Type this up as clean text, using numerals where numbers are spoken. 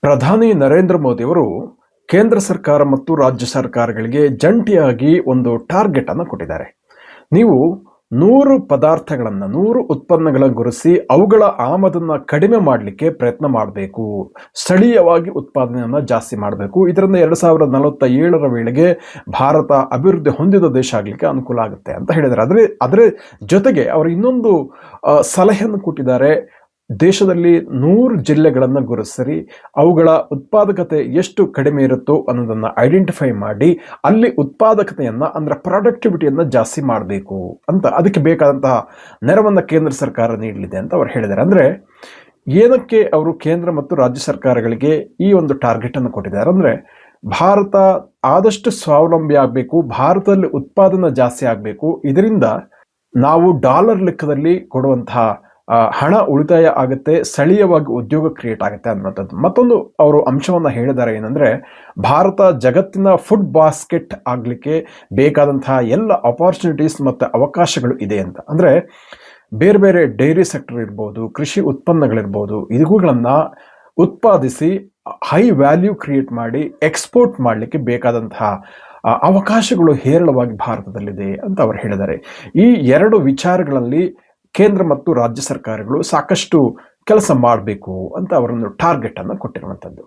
ಪ್ರಧಾನಿ ನರೇಂದ್ರ ಮೋದಿಯವರು ಕೇಂದ್ರ ಸರ್ಕಾರ ಮತ್ತು ರಾಜ್ಯ ಸರ್ಕಾರಗಳಿಗೆ ಜಂಟಿಯಾಗಿ ಒಂದು ಟಾರ್ಗೆಟ್ ಅನ್ನು ಕೊಟ್ಟಿದ್ದಾರೆ. ನೀವು 100 ಪದಾರ್ಥಗಳನ್ನು 100 ಉತ್ಪನ್ನಗಳನ್ನು ಗುರುತಿಸಿ ಅವುಗಳ ಆಮದನ್ನು ಕಡಿಮೆ ಮಾಡಲಿಕ್ಕೆ ಪ್ರಯತ್ನ ಮಾಡಬೇಕು. ಸ್ಥಳೀಯವಾಗಿ ಉತ್ಪಾದನೆಯನ್ನು ಜಾಸ್ತಿ ಮಾಡಬೇಕು. ಇದರಿಂದ 2047ರ ವೇಳೆಗೆ ಭಾರತ ಅಭಿವೃದ್ಧಿ ಹೊಂದಿದ ದೇಶ ಆಗಲಿಕ್ಕೆ ಅನುಕೂಲ ಆಗುತ್ತೆ ಅಂತ ಹೇಳಿದ್ದಾರೆ. ಅದರ ಜೊತೆಗೆ ಅವರು ಇನ್ನೊಂದು ಸಲಹೆಯನ್ನು ಕೊಟ್ಟಿದ್ದಾರೆ. ದೇಶದಲ್ಲಿ 100 ಜಿಲ್ಲೆಗಳನ್ನು ಗುರುತಿಸಿ ಅವುಗಳ ಉತ್ಪಾದಕತೆ ಎಷ್ಟು ಕಡಿಮೆ ಇರುತ್ತೋ ಅನ್ನೋದನ್ನು ಐಡೆಂಟಿಫೈ ಮಾಡಿ ಅಲ್ಲಿ ಉತ್ಪಾದಕತೆಯನ್ನು ಅಂದರೆ ಪ್ರೊಡಕ್ಟಿವಿಟಿಯನ್ನು ಜಾಸ್ತಿ ಮಾಡಬೇಕು ಅಂತ, ಅದಕ್ಕೆ ಬೇಕಾದಂತಹ ನೆರವನ್ನು ಕೇಂದ್ರ ಸರ್ಕಾರ ನೀಡಲಿದೆ ಅಂತ ಅವರು ಹೇಳಿದ್ದಾರೆ. ಅಂದರೆ ಏನಕ್ಕೆ ಅವರು ಕೇಂದ್ರ ಮತ್ತು ರಾಜ್ಯ ಸರ್ಕಾರಗಳಿಗೆ ಈ ಒಂದು ಟಾರ್ಗೆಟ್ ಅನ್ನು ಕೊಟ್ಟಿದ್ದಾರೆ ಅಂದರೆ, ಭಾರತ ಆದಷ್ಟು ಸ್ವಾವಲಂಬಿ ಆಗಬೇಕು, ಭಾರತದಲ್ಲಿ ಉತ್ಪಾದನೆ ಜಾಸ್ತಿ ಆಗಬೇಕು. ಇದರಿಂದ ನಾವು ಡಾಲರ್ ಲೆಕ್ಕದಲ್ಲಿ ಕೊಡುವಂತಹ ಹಣ ಉಳಿತಾಯ ಆಗುತ್ತೆ, ಸ್ಥಳೀಯವಾಗಿ ಉದ್ಯೋಗ ಕ್ರಿಯೇಟ್ ಆಗುತ್ತೆ ಅನ್ನುವಂಥದ್ದು. ಮತ್ತೊಂದು ಅವರು ಅಂಶವನ್ನು ಹೇಳಿದ್ದಾರೆ ಏನಂದರೆ, ಭಾರತ ಜಗತ್ತಿನ ಫುಡ್ ಬಾಸ್ಕೆಟ್ ಆಗಲಿಕ್ಕೆ ಬೇಕಾದಂತಹ ಎಲ್ಲ ಅಪಾರ್ಚುನಿಟೀಸ್ ಮತ್ತು ಅವಕಾಶಗಳು ಇದೆ ಅಂತ. ಅಂದರೆ ಬೇರೆ ಬೇರೆ ಡೈರಿ ಸೆಕ್ಟರ್ ಇರ್ಬೋದು, ಕೃಷಿ ಉತ್ಪನ್ನಗಳಿರ್ಬೋದು, ಇವುಗಳನ್ನು ಉತ್ಪಾದಿಸಿ ಹೈ ವ್ಯಾಲ್ಯೂ ಕ್ರಿಯೇಟ್ ಮಾಡಿ ಎಕ್ಸ್ಪೋರ್ಟ್ ಮಾಡಲಿಕ್ಕೆ ಬೇಕಾದಂತಹ ಅವಕಾಶಗಳು ಹೇರಳವಾಗಿ ಭಾರತದಲ್ಲಿದೆ ಅಂತ ಅವರು ಹೇಳಿದ್ದಾರೆ. ಈ ಎರಡು ವಿಚಾರಗಳಲ್ಲಿ ಕೇಂದ್ರ ಮತ್ತು ರಾಜ್ಯ ಸರ್ಕಾರಗಳು ಸಾಕಷ್ಟು ಕೆಲಸ ಮಾಡಬೇಕು ಅಂತ ಅವರೊಂದು ಟಾರ್ಗೆಟ್ ಅನ್ನು ಕೊಟ್ಟಿರುವಂಥದ್ದು.